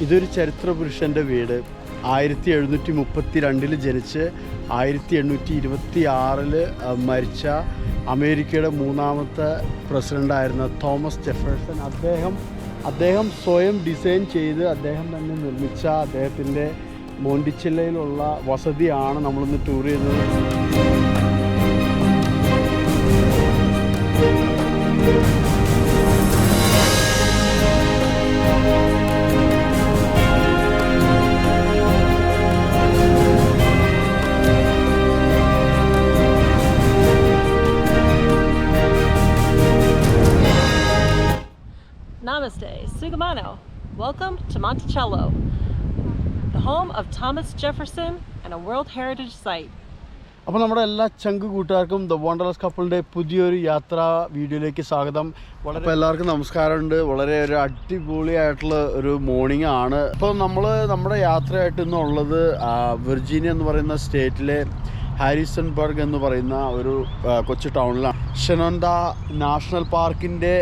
ഇതൊരു ചരിത്ര പുരുഷൻ്റെ വീട്. 1732 ജനിച്ച് 1826 മരിച്ച അമേരിക്കയുടെ 3ാമത്തെ പ്രസിഡൻ്റായിരുന്ന തോമസ് ജെഫർസൺ. അദ്ദേഹം സ്വയം ഡിസൈൻ ചെയ്ത് അദ്ദേഹം തന്നെ നിർമ്മിച്ച അദ്ദേഹത്തിൻ്റെ മോണ്ടിച്ചെല്ലയിലുള്ള വസതിയാണ് നമ്മളിന്ന് ടൂർ ചെയ്യുന്നത്. Namaste, Sugamano. Welcome to Monticello, the home of Thomas Jefferson and a World Heritage Site. അപ്പോൾ നമ്മുടെ എല്ലാ ചങ്ക് കൂട്ടുകാർക്കും ദ വണ്ടർലെസ് കപ്പിളിൻ്റെ പുതിയൊരു യാത്രാ വീഡിയോയിലേക്ക് സ്വാഗതം. എല്ലാവർക്കും നമസ്കാരമുണ്ട്. വളരെ ഒരു അടിപൊളിയായിട്ടുള്ള ഒരു മോർണിംഗ് ആണ്. ഇപ്പോൾ നമ്മുടെ യാത്രയായിട്ട് ഇന്നുള്ളത് വിർജീനിയ എന്ന് പറയുന്ന സ്റ്റേറ്റിലെ ഹാരിസൺബർഗ് എന്ന് പറയുന്ന ഒരു കൊച്ചു ടൗണിലാണ്. ഷെനോണ്ട നാഷണൽ പാർക്കിൻ്റെ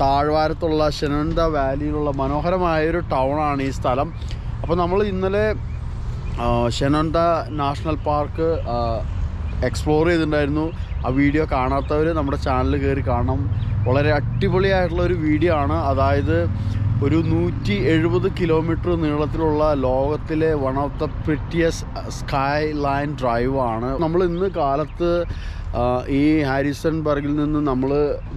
താഴ്വാരത്തുള്ള ഷെനോണ്ട വാലിയിലുള്ള മനോഹരമായൊരു ടൗണാണ് ഈ സ്ഥലം. അപ്പോൾ നമ്മൾ ഇന്നലെ ഷെനോണ്ട നാഷണൽ പാർക്ക് എക്സ്പ്ലോർ ചെയ്തിട്ടുണ്ടായിരുന്നു. ആ വീഡിയോ കാണാത്തവർ നമ്മുടെ ചാനൽ കയറി കാണണം. വളരെ അടിപൊളിയായിട്ടുള്ള ഒരു വീഡിയോ ആണ്. അതായത് ഒരു 170 കിലോമീറ്റർ നീളത്തിലുള്ള ലോകത്തിലെ one of the prettiest skyline drive ആണ്. നമ്മൾ ഇന്ന് കാലത്ത് ഈ ഹാരിസൺബർഗിൽ നിന്ന് നമ്മൾ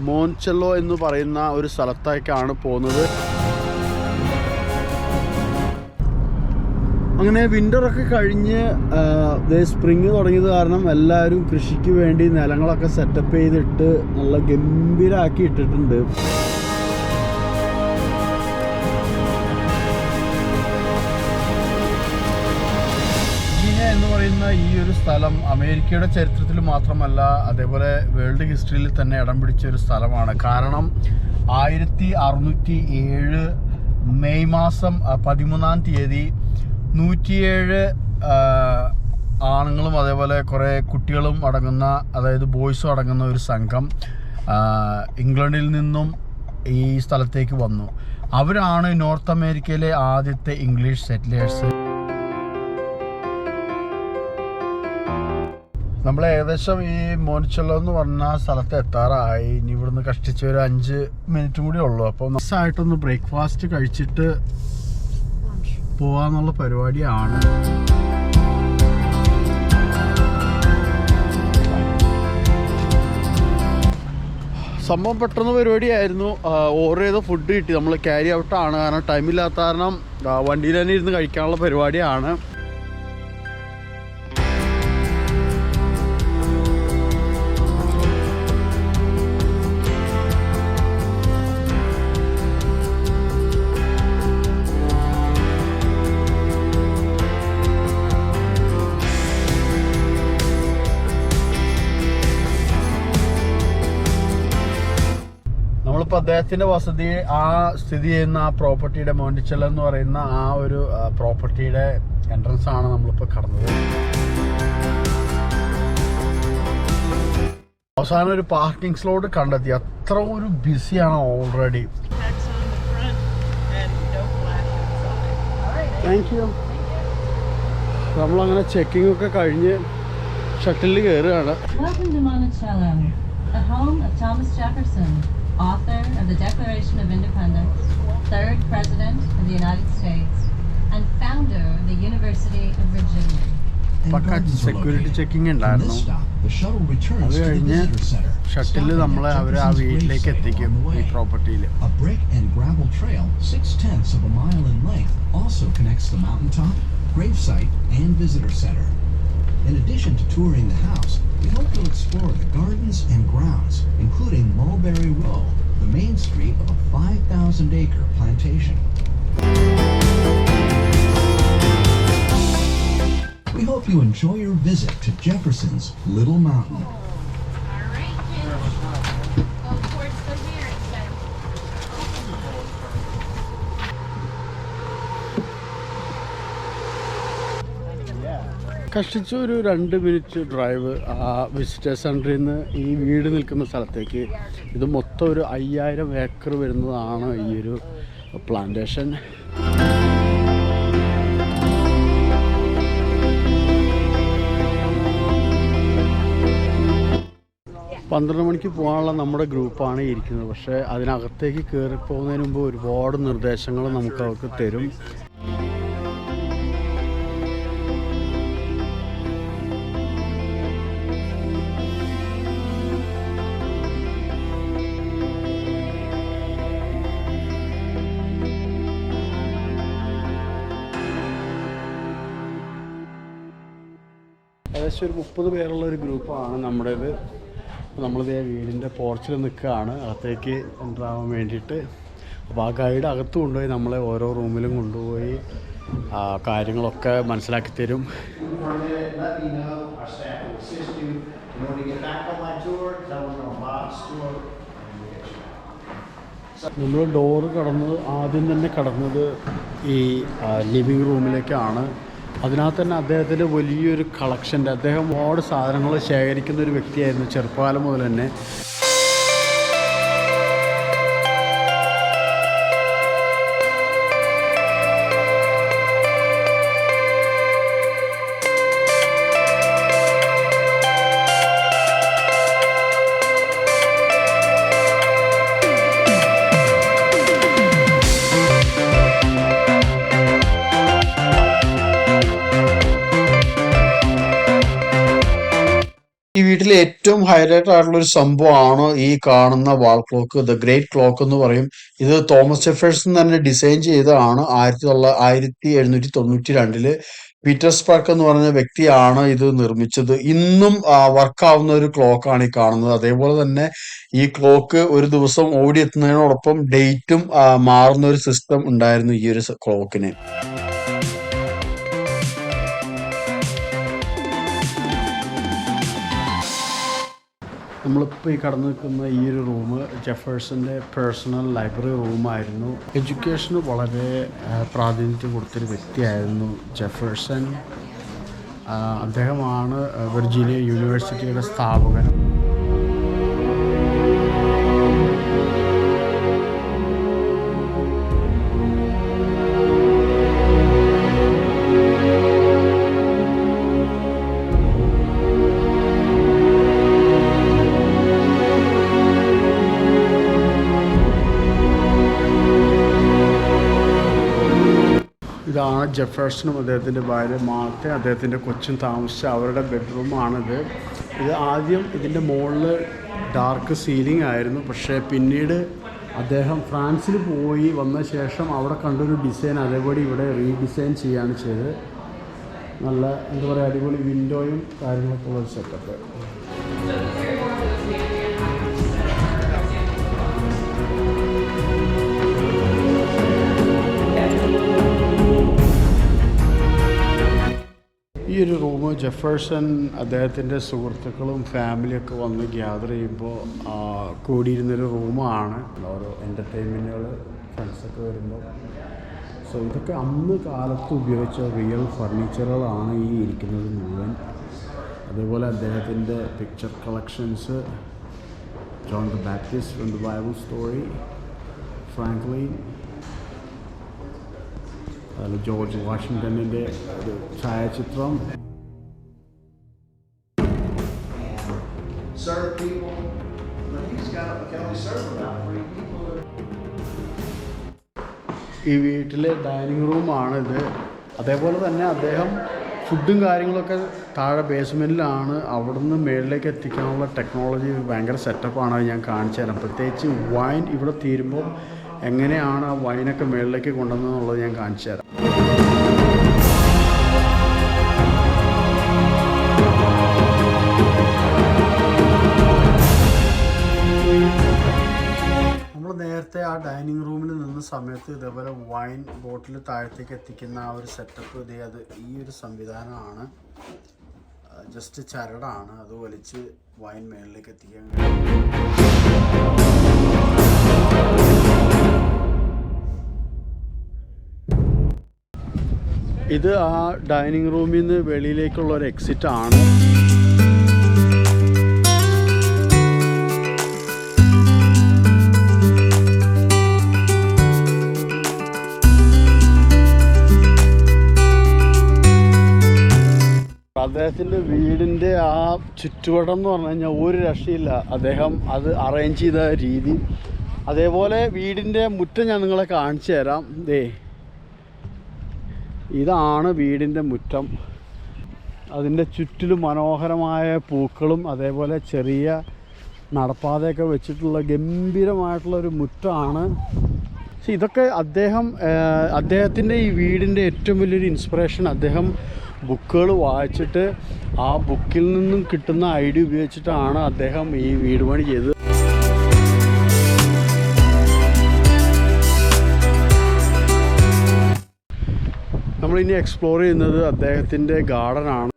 മോൺചെല്ലോ എന്ന് പറയുന്ന ഒരു സ്ഥലത്തേക്കാണ് പോകുന്നത്. അങ്ങനെ വിൻ്ററൊക്കെ കഴിഞ്ഞ് സ്പ്രിങ് തുടങ്ങിയത് കാരണം എല്ലാവരും കൃഷിക്ക് വേണ്ടി നിലങ്ങളൊക്കെ സെറ്റപ്പ് ചെയ്തിട്ട് നല്ല ഗംഭീരമാക്കി ഇട്ടിട്ടുണ്ട്. എന്ന് പറയുന്ന ഈ ഒരു സ്ഥലം അമേരിക്കയുടെ ചരിത്രത്തിൽ മാത്രമല്ല, അതേപോലെ വേൾഡ് ഹിസ്റ്ററിയിൽ തന്നെ ഇടം പിടിച്ച ഒരു സ്ഥലമാണ്. കാരണം 1607 മെയ് മാസം 13-ാം തീയതി 107 ആണുങ്ങളും അതേപോലെ കുറേ കുട്ടികളും അടങ്ങുന്ന, അതായത് ബോയ്സും അടങ്ങുന്ന ഒരു സംഘം ഇംഗ്ലണ്ടിൽ നിന്നും ഈ സ്ഥലത്തേക്ക് വന്നു. അവരാണ് നോർത്ത് അമേരിക്കയിലെ ആദ്യത്തെ ഇംഗ്ലീഷ് സെറ്റിലേഴ്സ്. നമ്മൾ ഏകദേശം ഈ മോൺചെല്ലോ എന്ന് പറഞ്ഞ സ്ഥലത്ത് എത്താറായി. ഇനി ഇവിടുന്ന് കഷ്ടിച്ച് ഒരു 5 മിനിറ്റും കൂടി ഉള്ളൂ. അപ്പോൾ നന്നായിട്ടൊന്ന് ബ്രേക്ക്ഫാസ്റ്റ് കഴിച്ചിട്ട് പോവാന്നുള്ള പരിപാടിയാണ്. സംഭവം പെട്ടെന്ന് പരിപാടിയായിരുന്നു. ഓർഡർ ചെയ്ത ഫുഡ് കിട്ടി. നമ്മൾ ക്യാരി ഔട്ടാണ്, കാരണം ടൈമില്ലാത്ത കാരണം വണ്ടിയിൽ തന്നെ ഇരുന്ന് കഴിക്കാനുള്ള പരിപാടിയാണ്. നമ്മളിപ്പോൾ അദ്ദേഹത്തിൻ്റെ വസതി സ്ഥിതി ചെയ്യുന്ന ആ പ്രോപ്പർട്ടിയുടെ മോണ്ടിച്ചെല്ലോ എന്ന് പറയുന്ന ആ ഒരു പ്രോപ്പർട്ടിയുടെ എൻട്രൻസ് ആണ് നമ്മളിപ്പോൾ കടന്നത്. അവസാനം ഒരു പാർക്കിംഗ് സ്ലോട്ട് കണ്ടെത്തി. അത്ര ഒരു ബിസിയാണ് ഓൾറെഡി. Thank you. നമ്മളങ്ങനെ ചെക്കിംഗ് ഒക്കെ കഴിഞ്ഞ് ഷട്ടിലിൽ കയറുകയാണ്. Author of the Declaration of Independence, 3rd President of the United States, and founder of the University of Virginia. Security checking ഉണ്ടായിരുന്നു. അത് കഴിഞ്ഞ് ഷട്ടില് നമ്മളെ അവർ ആ വീട്ടിലേക്ക് എത്തിക്കും ഈ പ്രോപ്പർട്ടിയിൽ. A brick and gravel trail 6/10 of a mile in length also connects the mountaintop, gravesite, and visitor center. In addition to touring the house, we hope you'll explore the gardens and grounds, including Mulberry Row, the main street of a 5,000-acre plantation. We hope you enjoy your visit to Jefferson's Little Mountain. All right, Jim. Go towards the rear instead of... കഷ്ടിച്ച് ഒരു 2 minute drive ആ visitors സെൻറ്ററിൽ നിന്ന് ഈ വീട് നിൽക്കുന്ന സ്ഥലത്തേക്ക്. ഇത് മൊത്തം ഒരു 5000 ഏക്കർ വരുന്നതാണ് ഈ ഒരു പ്ലാന്റേഷൻ. 12 മണിക്ക് പോകാനുള്ള നമ്മുടെ ഗ്രൂപ്പാണ് ഇരിക്കുന്നത്. പക്ഷേ അതിനകത്തേക്ക് കയറി പോകുന്നതിന് മുമ്പ് ഒരുപാട് നിർദ്ദേശങ്ങൾ നമുക്ക് അവർക്ക് തരും. ഏകദേശം ഒരു 30 പേരുള്ള ഒരു ഗ്രൂപ്പാണ് നമ്മുടേത്. നമ്മളിതേ വീടിൻ്റെ പോർച്ചിൽ നിൽക്കുകയാണ് അകത്തേക്ക് എൻ്റർ ആവാൻ വേണ്ടിയിട്ട്. അപ്പോൾ ആ ഗൈഡ് അകത്ത് കൊണ്ടുപോയി നമ്മളെ ഓരോ റൂമിലും കൊണ്ടുപോയി കാര്യങ്ങളൊക്കെ മനസ്സിലാക്കി തരും. നമ്മൾ ഡോറ് ആദ്യം തന്നെ കടന്നത് ഈ ലിവിങ് റൂമിലേക്കാണ്. അതിനകത്ത് തന്നെ അദ്ദേഹത്തിൻ്റെ വലിയൊരു കളക്ഷൻ്റെ, അദ്ദേഹം ഒരുപാട് സാധനങ്ങൾ ശേഖരിക്കുന്ന ഒരു വ്യക്തിയായിരുന്നു ചെറുപ്പകാലം മുതൽ തന്നെ. ഈ വീട്ടിലെ ഏറ്റവും ഹൈലൈറ്റ് ആയിട്ടുള്ള ഒരു സംഭവമാണ് ഈ കാണുന്ന വാൾ ക്ലോക്ക്, ദ ഗ്രേറ്റ് ക്ലോക്ക് എന്ന് പറയും. ഇത് തോമസ് ജെഫേഴ്സൺ തന്നെ ഡിസൈൻ ചെയ്തതാണ്. 1792 പീറ്റർ സ്പാർക്ക് എന്ന് പറഞ്ഞ വ്യക്തിയാണ് ഇത് നിർമ്മിച്ചത്. ഇന്നും വർക്കാവുന്ന ഒരു ക്ലോക്കാണ് ഈ കാണുന്നത്. അതേപോലെ തന്നെ ഈ ക്ലോക്ക് ഒരു ദിവസം ഓടിയെത്തുന്നതിനോടൊപ്പം ഡേറ്റും മാറുന്ന ഒരു സിസ്റ്റം ഉണ്ടായിരുന്നു ഈ ഒരു ക്ലോക്കിന്. നമ്മളിപ്പോൾ ഈ കടന്നു നിൽക്കുന്ന ഈ ഒരു റൂം ജെഫേഴ്സൻ്റെ പേഴ്സണൽ ലൈബ്രറി റൂമായിരുന്നു. എഡ്യൂക്കേഷന് വളരെ പ്രാതിനിധ്യം കൊടുത്തൊരു വ്യക്തിയായിരുന്നു ജെഫേഴ്സൺ. അദ്ദേഹമാണ് വെർജീനിയ യൂണിവേഴ്സിറ്റിയുടെ സ്ഥാപകൻ. ഇതാണ് ജെഫേഴ്സണും അദ്ദേഹത്തിൻ്റെ ഭാര്യ മാർത്ത, അദ്ദേഹത്തിൻ്റെ കൊച്ചും താമസിച്ച അവരുടെ ബെഡ്റൂമാണിത്. ഇത് ആദ്യം ഇതിൻ്റെ മുകളിൽ ഡാർക്ക് സീലിംഗ് ആയിരുന്നു. പക്ഷേ പിന്നീട് അദ്ദേഹം ഫ്രാൻസിൽ പോയി വന്ന ശേഷം അവിടെ കണ്ടൊരു ഡിസൈൻ അതേപടി ഇവിടെ റീഡിസൈൻ ചെയ്യുകയാണ് ചെയ്തത്. നല്ല എന്താ പറയുക, അടിപൊളി വിൻഡോയും കാര്യങ്ങളൊക്കെ ഉള്ള ഒരു സെറ്റപ്പ്. ഈ ഒരു റൂം ജെഫേഴ്സൺ അദ്ദേഹത്തിൻ്റെ സുഹൃത്തുക്കളും ഫാമിലിയൊക്കെ വന്ന് ഗ്യാദർ ചെയ്യുമ്പോൾ കൂടിയിരുന്നൊരു റൂമാണ്. ഓരോ എൻ്റർടൈൻമെൻറ്റുകൾ ഫ്രണ്ട്സൊക്കെ വരുമ്പോൾ. സോ ഇതൊക്കെ അന്ന് കാലത്ത് ഉപയോഗിച്ച റിയൽ ഫർണിച്ചറുകളാണ് ഈ ഇരിക്കുന്നത് മുഴുവൻ. അതേപോലെ അദ്ദേഹത്തിൻ്റെ picture collections, John the Baptist from the Bible story, Franklin, George വാഷിങ്ടണിൻ്റെ ഒരു ഛായാചിത്രം. ഈ വീട്ടിലെ ഡൈനിങ് റൂമാണിത്. അതേപോലെ തന്നെ അദ്ദേഹം ഫുഡും കാര്യങ്ങളൊക്കെ താഴെ ബേസ്മെൻറ്റിലാണ്. അവിടുന്ന് മേളിലേക്ക് എത്തിക്കാനുള്ള ടെക്നോളജി ഭയങ്കര സെറ്റപ്പാണ്. അത് ഞാൻ കാണിച്ചു തരാം. പ്രത്യേകിച്ച് വൈൻ ഇവിടെ തീരുമ്പോൾ എങ്ങനെയാണ് ആ വൈനൊക്കെ മേളിലേക്ക് കൊണ്ടുവന്നതെന്നുള്ളത് ഞാൻ കാണിച്ചു തരാം. നമ്മൾ നേരത്തെ ആ ഡൈനിങ് റൂമിൽ നിന്ന സമയത്ത് ഇതേപോലെ വൈൻ ബോട്ടിൽ താഴത്തേക്ക് എത്തിക്കുന്ന ആ ഒരു സെറ്റപ്പ് അത് ഈ ഒരു സംവിധാനമാണ്. ജസ്റ്റ് ചരടാണ്, അത് വലിച്ച് വൈൻ മേളിലേക്ക് എത്തിക്കാൻ കഴിയും. ഇത് ആ ഡൈനിങ് റൂമിൽ നിന്ന് വെളിയിലേക്കുള്ള ഒരു എക്സിറ്റ് ആണ്. അദ്ദേഹത്തിൻ്റെ വീടിൻ്റെ ആ ചുറ്റുവട്ടം എന്ന് പറഞ്ഞു കഴിഞ്ഞാൽ ഒരു രക്ഷയില്ല. അദ്ദേഹം അത് അറേഞ്ച് ചെയ്ത രീതി. അതേപോലെ വീടിൻ്റെ മുറ്റം ഞാൻ നിങ്ങളെ കാണിച്ചു തരാം. ഇതാണ് വീടിൻ്റെ മുറ്റം. അതിൻ്റെ ചുറ്റിലും മനോഹരമായ പൂക്കളും അതേപോലെ ചെറിയ നടപ്പാതയൊക്കെ വെച്ചിട്ടുള്ള ഗംഭീരമായിട്ടുള്ളൊരു മുറ്റമാണ്. പക്ഷേ ഇതൊക്കെ അദ്ദേഹത്തിൻ്റെ ഈ വീടിൻ്റെ ഏറ്റവും വലിയൊരു ഇൻസ്പിറേഷൻ അദ്ദേഹം ബുക്കുകൾ വായിച്ചിട്ട് ആ ബുക്കിൽ നിന്നും കിട്ടുന്ന ഐഡിയ ഉപയോഗിച്ചിട്ടാണ് അദ്ദേഹം ഈ വീട് പണി ചെയ്തത്. നമ്മളിനി എക്സ്പ്ലോർ ചെയ്യുന്നത് അദ്ദേഹത്തിൻ്റെ ഗാർഡനാണ്.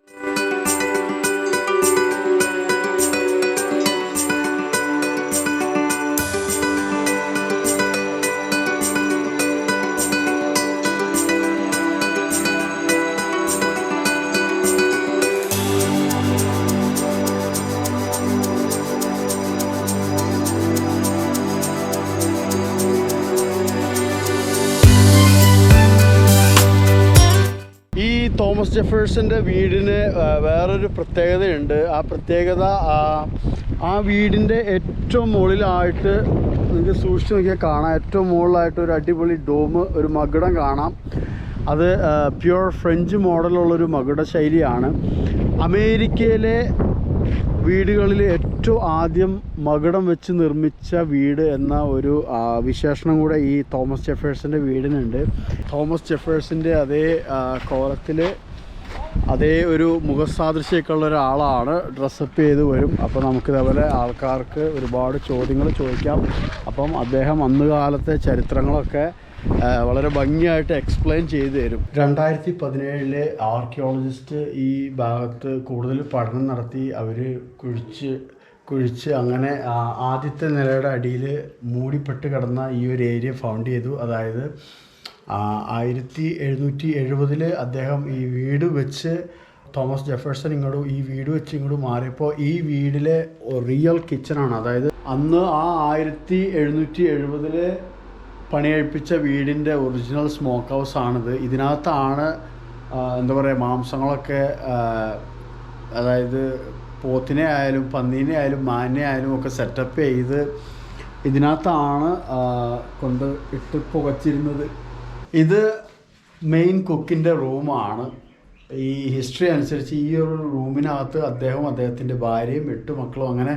തോമസ് ജെഫേഴ്സൻ്റെ വീടിന് വേറൊരു പ്രത്യേകതയുണ്ട്. ആ പ്രത്യേകത ആ വീടിൻ്റെ ഏറ്റവും മുകളിലായിട്ട് നിങ്ങൾക്ക് സൂക്ഷിച്ച് നോക്കിയാൽ കാണാം. ഏറ്റവും മുകളിലായിട്ട് ഒരു അടിപൊളി ഡോം, ഒരു മകുടം കാണാം. അത് പ്യുവർ ഫ്രഞ്ച് മോഡലുള്ളൊരു മകുട ശൈലിയാണ്. അമേരിക്കയിലെ വീടുകളിൽ ഏറ്റവും ആദ്യം മകുടം വെച്ച് നിർമ്മിച്ച വീട് എന്ന ഒരു വിശേഷണം കൂടെ ഈ തോമസ് ജെഫേഴ്സൻ്റെ വീടിനുണ്ട്. തോമസ് ജെഫേഴ്സിൻ്റെ അതേ കോലത്തിൽ അതേ ഒരു മുഖസാദൃശ്യമൊക്കെ ഉള്ള ഒരാളാണ് ഡ്രസ്സപ്പ് ചെയ്ത് വരും. അപ്പോൾ നമുക്കിതേപോലെ ആൾക്കാർക്ക് ഒരുപാട് ചോദ്യങ്ങൾ ചോദിക്കാം. അപ്പം അദ്ദേഹം അന്ന് കാലത്തെ ചരിത്രങ്ങളൊക്കെ വളരെ ഭംഗിയായിട്ട് എക്സ്പ്ലെയിൻ ചെയ്തു തരും. 2017 ആർക്കിയോളജിസ്റ്റ് ഈ ഭാഗത്ത് കൂടുതൽ പഠനം നടത്തി അവർ കുഴിച്ച് അങ്ങനെ ആദ്യത്തെ നിലയുടെ അടിയിൽ മൂടിപ്പെട്ട് കിടന്ന ഈ ഒരു ഏരിയ ഫൗണ്ട് ചെയ്തു. അതായത് 1770 അദ്ദേഹം ഈ വീട് വെച്ച് തോമസ് ജെഫേഴ്സൺ ഈ വീട് വെച്ച് ഇങ്ങോട്ട് മാറിയപ്പോൾ ഈ വീടിലെ റിയൽ കിച്ചണാണ്. അതായത് അന്ന് ആ 1770 പണികഴിപ്പിച്ച വീടിൻ്റെ ഒറിജിനൽ സ്മോക്ക് ഹൗസ് ആണിത്. ഇതിനകത്താണ് എന്താ പറയുക മാംസങ്ങളൊക്കെ, അതായത് പോത്തിനെ ആയാലും പന്നീനെ ആയാലും മാനിനെ ആയാലും ഒക്കെ സെറ്റപ്പ് ചെയ്ത് ഇതിനകത്താണ് കൊണ്ട് ഇട്ട് പുകച്ചിരുന്നത്. ഇത് മെയിൻ കുക്കിൻ്റെ റൂമാണ്. ഈ ഹിസ്റ്ററി അനുസരിച്ച് ഈ ഒരു റൂമിനകത്ത് അദ്ദേഹത്തിൻ്റെ ഭാര്യയും 8 മക്കളും അങ്ങനെ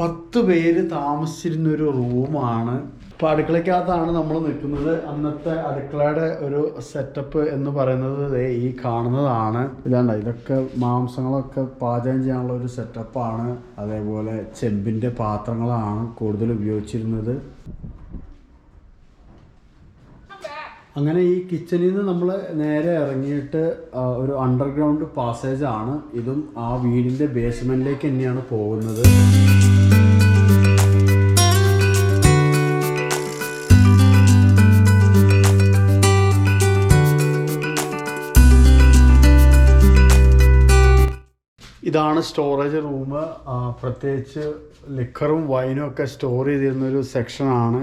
10 പേര് താമസിച്ചിരുന്നൊരു റൂമാണ്. ഇപ്പോൾ അടുക്കളയ്ക്കകത്താണ് നമ്മൾ നിൽക്കുന്നത്. അന്നത്തെ അടുക്കളയുടെ ഒരു സെറ്റപ്പ് എന്ന് പറയുന്നത് ഈ കാണുന്നതാണ്. ഇതൊക്കെ മാംസങ്ങളൊക്കെ പാചകം ചെയ്യാനുള്ള ഒരു സെറ്റപ്പാണ്. അതേപോലെ ചെമ്പിൻ്റെ പാത്രങ്ങളാണ് കൂടുതൽ ഉപയോഗിച്ചിരുന്നത്. അങ്ങനെ ഈ കിച്ചണിൽ നിന്ന് നമ്മൾ നേരെ ഇറങ്ങിയിട്ട് ഒരു അണ്ടർഗ്രൗണ്ട് പാസേജാണ്. ഇതും ആ വീടിൻ്റെ ബേസ്മെൻറ്റിലേക്ക് തന്നെയാണ് പോകുന്നത്. ഇതാണ് സ്റ്റോറേജ് റൂം. പ്രത്യേകിച്ച് ലിക്കറും വൈനും ഒക്കെ സ്റ്റോർ ചെയ്തിരുന്നൊരു സെക്ഷനാണ്.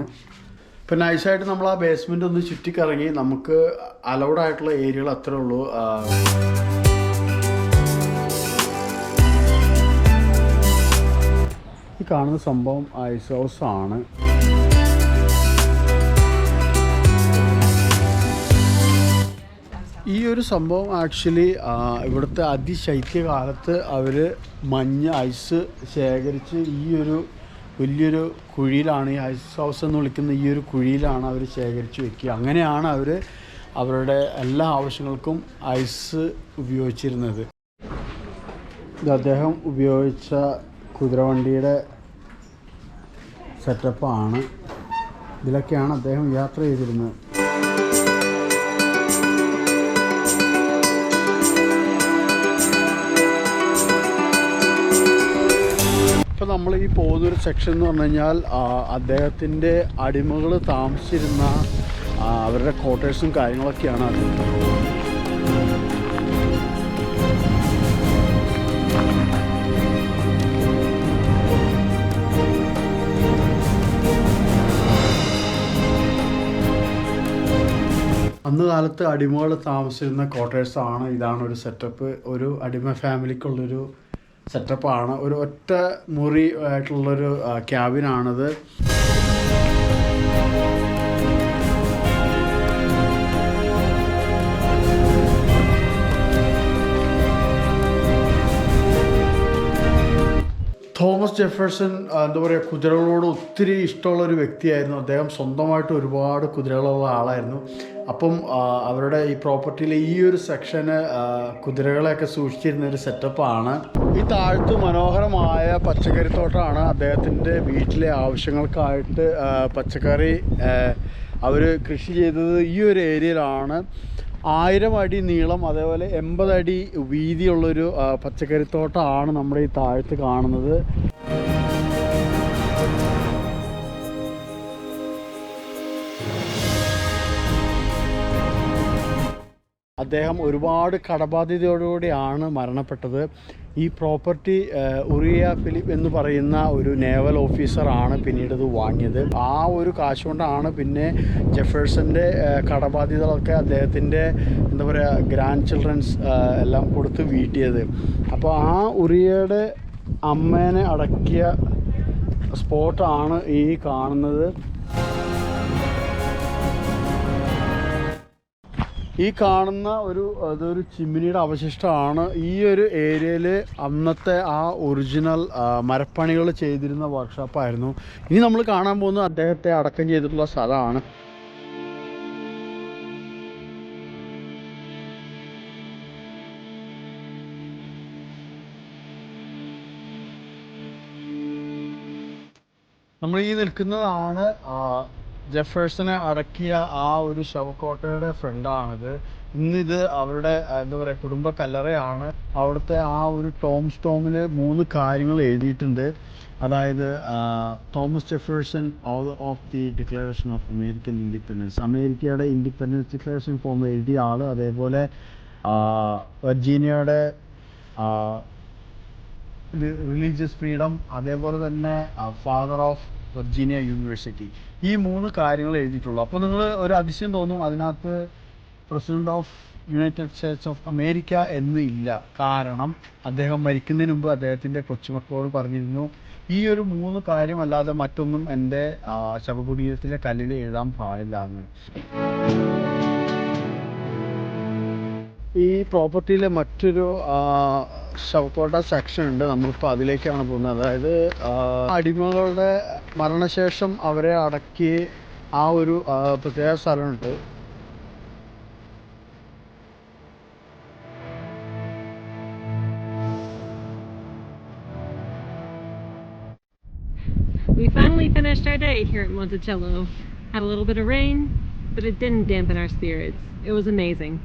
ഇപ്പം നൈസായിട്ട് നമ്മൾ ആ ബേസ്മെൻ്റ് ഒന്ന് ചുറ്റിക്കറങ്ങി. നമുക്ക് അലൗഡ് ആയിട്ടുള്ള ഏരിയകൾ അത്രേ ഉള്ളൂ. ഈ കാണുന്ന സംഭവം ഐസ് ഹൗസ് ആണ്. ഈ ഒരു സംഭവം ആക്ച്വലി ഇവിടുത്തെ അതിശൈത്യകാലത്ത് അവർ മഞ്ഞ് ഐസ് ശേഖരിച്ച് ഈ ഒരു വലിയൊരു കുഴിയിലാണ്, ഈ ഐസ് ഹൗസ് എന്ന് വിളിക്കുന്ന ഈ ഒരു കുഴിയിലാണ് അവർ ശേഖരിച്ച് വെക്കുക. അങ്ങനെയാണ് അവർ അവരുടെ എല്ലാ ആവശ്യങ്ങൾക്കും ഐസ് ഉപയോഗിച്ചിരുന്നത്. ഇത് അദ്ദേഹം ഉപയോഗിച്ച കുതിരവണ്ടിയുടെ സെറ്റപ്പാണ്. ഇതിലൊക്കെയാണ് അദ്ദേഹം യാത്ര ചെയ്തിരുന്നത്. ഇപ്പോൾ നമ്മൾ ഈ പോകുന്നൊരു സെക്ഷൻ എന്ന് പറഞ്ഞു കഴിഞ്ഞാൽ അദ്ദേഹത്തിൻ്റെ അടിമകൾ താമസിച്ചിരുന്ന അവരുടെ ക്വാർട്ടേഴ്സും കാര്യങ്ങളൊക്കെയാണ് അത്. അന്ന് കാലത്ത് അടിമകൾ താമസിച്ചിരുന്ന ക്വാർട്ടേഴ്സാണ്. ഇതാണ് ഒരു സെറ്റപ്പ്. ഒരു അടിമ ഫാമിലിക്കുള്ളൊരു സെറ്റപ്പാണ്. ഒരു ഒറ്റ മുറി ആയിട്ടുള്ളൊരു ക്യാബിനാണിത്. തോമസ് ജെഫേഴ്സൺ എന്താ പറയുക, കുതിരകളോട് ഒത്തിരി ഇഷ്ടമുള്ളൊരു വ്യക്തിയായിരുന്നു. അദ്ദേഹം സ്വന്തമായിട്ട് ഒരുപാട് കുതിരകളുള്ള ആളായിരുന്നു. അപ്പം അവരുടെ ഈ പ്രോപ്പർട്ടിയിലെ ഈ ഒരു സെക്ഷന് കുതിരകളെയൊക്കെ സൂക്ഷിച്ചിരുന്ന ഒരു സെറ്റപ്പാണ്. ഈ താഴത്ത് മനോഹരമായ പച്ചക്കറിത്തോട്ടമാണ്. അദ്ദേഹത്തിൻ്റെ വീട്ടിലെ ആവശ്യങ്ങൾക്കായിട്ട് പച്ചക്കറി അവർ കൃഷി ചെയ്തത് ഈ ഒരു ഏരിയയിലാണ്. 1000 അടി നീളം, അതേപോലെ 80 അടി വീതിയുള്ളൊരു പച്ചക്കറിത്തോട്ടമാണ് നമ്മുടെ ഈ താഴത്ത് കാണുന്നത്. അദ്ദേഹം ഒരുപാട് കടബാധ്യതയോടുകൂടിയാണ് മരണപ്പെട്ടത്. ഈ പ്രോപ്പർട്ടി ഉറിയ ഫിലിപ്പ് എന്ന് പറയുന്ന ഒരു നേവൽ ഓഫീസറാണ് പിന്നീട് ഇത് വാങ്ങിയത്. ആ ഒരു കാശ് കൊണ്ടാണ് പിന്നെ ജെഫേഴ്സൻ്റെ കടബാധ്യതകളൊക്കെ അദ്ദേഹത്തിൻ്റെ എന്താ പറയുക ഗ്രാൻഡ് ചിൽഡ്രൻസ് എല്ലാം കൊടുത്ത് വീട്ടിയത്. അപ്പോൾ ആ ഉറിയയുടെ അമ്മേനെ അടക്കിയ സ്പോട്ടാണ് ഈ കാണുന്നത്. ഈ കാണുന്ന അതൊരു ചിമ്മിനിയുടെ അവശിഷ്ടമാണ്. ഈ ഒരു ഏരിയയിൽ അന്നത്തെ ആ ഒറിജിനൽ മരപ്പണികൾ ചെയ്തിരുന്ന വർക്ക്ഷോപ്പായിരുന്നു. ഇനി നമ്മൾ കാണാൻ പോകുന്നത് അദ്ദേഹത്തെ അടക്കം ചെയ്തിട്ടുള്ള സ്ഥലമാണ്. നമ്മൾ ഈ നിൽക്കുന്നതാണ് ജെഫേഴ്സനെ അടക്കിയ ആ ഒരു ശവക്കോട്ടയുടെ ഫ്രണ്ടാണിത്. ഇന്നിത് അവരുടെ എന്താ പറയുക കുടുംബ കല്ലറയാണ്. അവിടുത്തെ ആ ഒരു ടോം സ്റ്റോമിൽ 3 കാര്യങ്ങൾ എഴുതിയിട്ടുണ്ട്. അതായത് Thomas Jefferson author of the declaration of American independence, അമേരിക്കയുടെ ഇൻഡിപെൻഡൻസ് ഡിക്ലറേഷൻ ഫോം എഴുതിയ ആൾ. അതേപോലെ വെർജീനിയയുടെ റിലീജിയസ് ഫ്രീഡം, അതേപോലെ തന്നെ ഫാദർ ഓഫ് വെർജീനിയ യൂണിവേഴ്സിറ്റി. ഈ 3 കാര്യങ്ങൾ എഴുതിയിട്ടുള്ളൂ. അപ്പോൾ നിങ്ങൾ ഒരു അതിശയം തോന്നും, അതിനകത്ത് president of United States of America എന്ന് ഇല്ല. കാരണം അദ്ദേഹം മരിക്കുന്നതിന് മുമ്പ് അദ്ദേഹത്തിൻ്റെ കൊച്ചുമക്കളോട് പറഞ്ഞിരുന്നു, ഈ ഒരു 3 കാര്യമല്ലാതെ മറ്റൊന്നും എൻ്റെ ശവകുടീരത്തിലെ കല്ലിൽ എഴുതാൻ പാടില്ല എന്ന്. ഈ പ്രോപ്പർട്ടിയിലെ മറ്റൊരു ശവക്കോട്ട സെക്ഷൻ ഉണ്ട്. നമ്മളിപ്പോൾ അതിലേക്കാണ് പോകുന്നത്. അതായത് അടിമകളുടെ മരണശേഷം അവരെ അടക്കി ആ ഒരു പ്രത്യേക സ്ഥലമുണ്ട്. We finally finished our day here at Monticello. Had a little bit of rain, but it didn't dampen our spirits. It was amazing.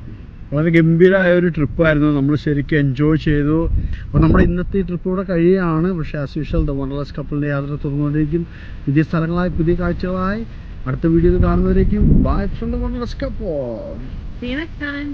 വളരെ ഗംഭീരമായ ഒരു ട്രിപ്പായിരുന്നു. നമ്മൾ ശരിക്കും എൻജോയ് ചെയ്തു. അപ്പോൾ നമ്മുടെ ഇന്നത്തെ ഈ ട്രിപ്പ് ഇവിടെ കഴിയുകയാണ്. പക്ഷേ ആസ് യൂഷ്വൽ ദ വണ്ടർലസ് കപ്പിളിൻ്റെ യാത്ര തുടർന്നുകൊണ്ടിരിക്കും. പുതിയ സ്ഥലങ്ങളായി പുതിയ കാഴ്ചകളായി അടുത്ത വീഡിയോയിൽ കാണുന്നവരേക്കും bye from the wanderlust couple. See you next time.